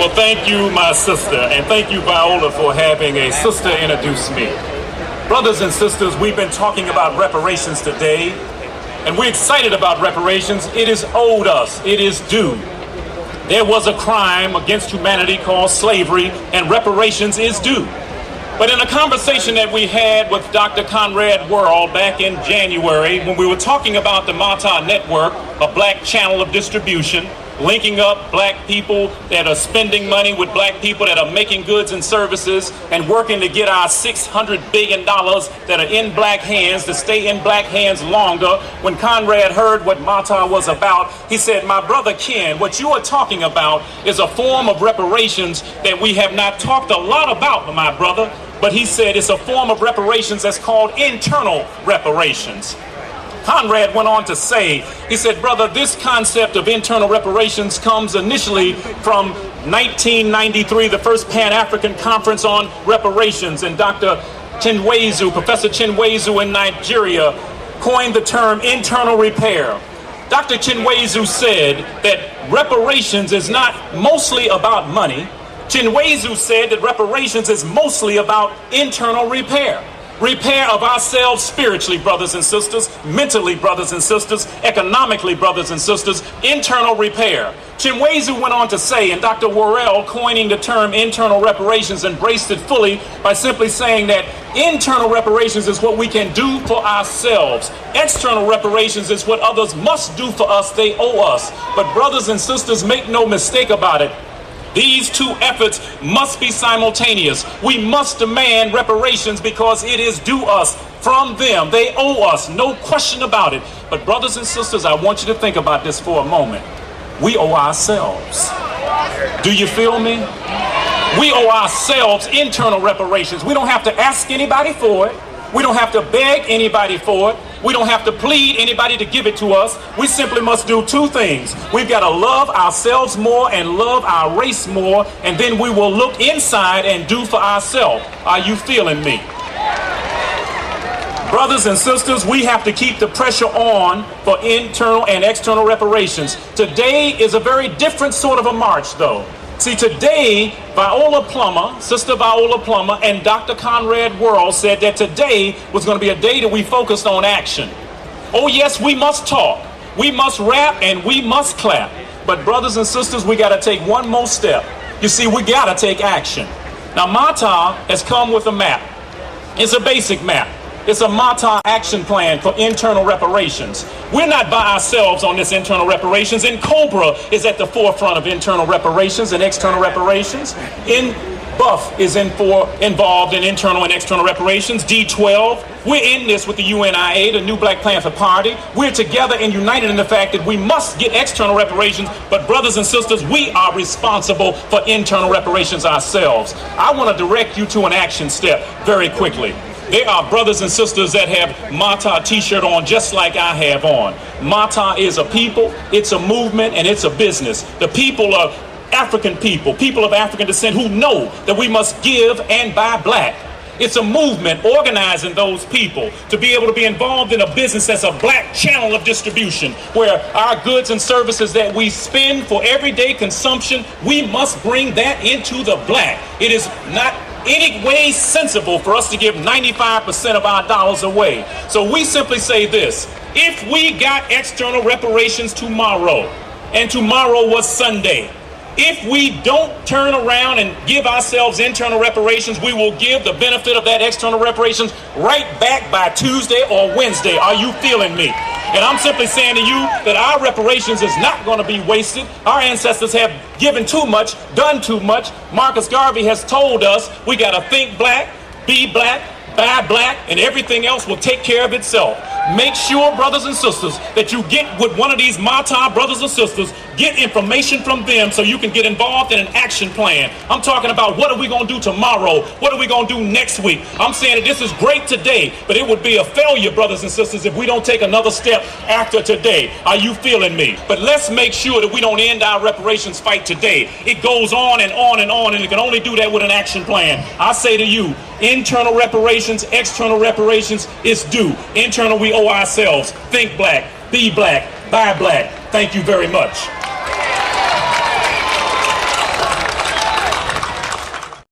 Well, thank you, my sister, and thank you, Viola, for having a sister introduce me. Brothers and sisters, we've been talking about reparations today, and we're excited about reparations. It is owed us. It is due. There was a crime against humanity called slavery, and reparations is due. But in a conversation that we had with Dr. Conrad Worrell back in January, when we were talking about the MATAH Network, a black channel of distribution, linking up black people that are spending money with black people that are making goods and services and working to get our $600 billion that are in black hands to stay in black hands longer. When Conrad heard what MATAH was about, he said, "My brother Ken, what you are talking about is a form of reparations that we have not talked a lot about, my brother." But he said it's a form of reparations that's called internal reparations. Conrad went on to say, he said, "Brother, this concept of internal reparations comes initially from 1993, the first Pan-African Conference on Reparations, and Dr. Chinwezu, Professor Chinwezu in Nigeria, coined the term internal repair. Dr. Chinwezu said that reparations is not mostly about money. Chinwezu said that reparations is mostly about internal repair. Repair of ourselves spiritually, brothers and sisters, mentally, brothers and sisters, economically, brothers and sisters, internal repair." Chinwezu went on to say, and Dr. Worrell, coining the term internal reparations, embraced it fully by simply saying that internal reparations is what we can do for ourselves. External reparations is what others must do for us. They owe us. But brothers and sisters, make no mistake about it. These two efforts must be simultaneous. We must demand reparations because it is due us from them. They owe us, no question about it. But brothers and sisters, I want you to think about this for a moment. We owe ourselves. Do you feel me? We owe ourselves internal reparations. We don't have to ask anybody for it. We don't have to beg anybody for it. We don't have to plead anybody to give it to us. We simply must do two things. We've got to love ourselves more and love our race more, and then we will look inside and do for ourselves. Are you feeling me? Brothers and sisters, we have to keep the pressure on for internal and external reparations. Today is a very different sort of a march, though. See, today, Sister Viola Plummer, and Dr. Conrad Worrell said that today was going to be a day that we focused on action. Oh, yes, we must talk. We must rap and we must clap. But brothers and sisters, we got to take one more step. You see, we got to take action. Now, MATAH has come with a map. It's a basic map. It's a MATAH action plan for internal reparations. We're not by ourselves on this internal reparations, and COBRA is at the forefront of internal reparations and external reparations. Buff is involved in internal and external reparations. D12, we're in this with the UNIA, the New Black Panther Party. We're together and united in the fact that we must get external reparations, but brothers and sisters, we are responsible for internal reparations ourselves. I want to direct you to an action step very quickly. There are brothers and sisters that have MATAH t-shirt on just like I have on. MATAH is a people, it's a movement, and it's a business. The people are African people of African descent who know that we must give and buy black. It's a movement organizing those people to be able to be involved in a business that's a black channel of distribution, where our goods and services that we spend for everyday consumption, we must bring that into the black. It is not any way sensible for us to give 95% of our dollars away. So we simply say this: if we got external reparations tomorrow, and tomorrow was Sunday, if we don't turn around and give ourselves internal reparations, we will give the benefit of that external reparations right back by Tuesday or Wednesday. Are you feeling me? And I'm simply saying to you that our reparations is not going to be wasted. Our ancestors have given too much, done too much. Marcus Garvey has told us we got to think black, be black, buy black, and everything else will take care of itself. Make sure, brothers and sisters, that you get with one of these MATAH brothers and sisters, get information from them so you can get involved in an action plan. I'm talking about what are we going to do tomorrow? What are we going to do next week? I'm saying that this is great today, but it would be a failure, brothers and sisters, if we don't take another step after today. Are you feeling me? But let's make sure that we don't end our reparations fight today. It goes on and on and on, and you can only do that with an action plan. I say to you, internal reparations, external reparations is due. Internal, we owe ourselves. Think black, be black, buy black. Thank you very much.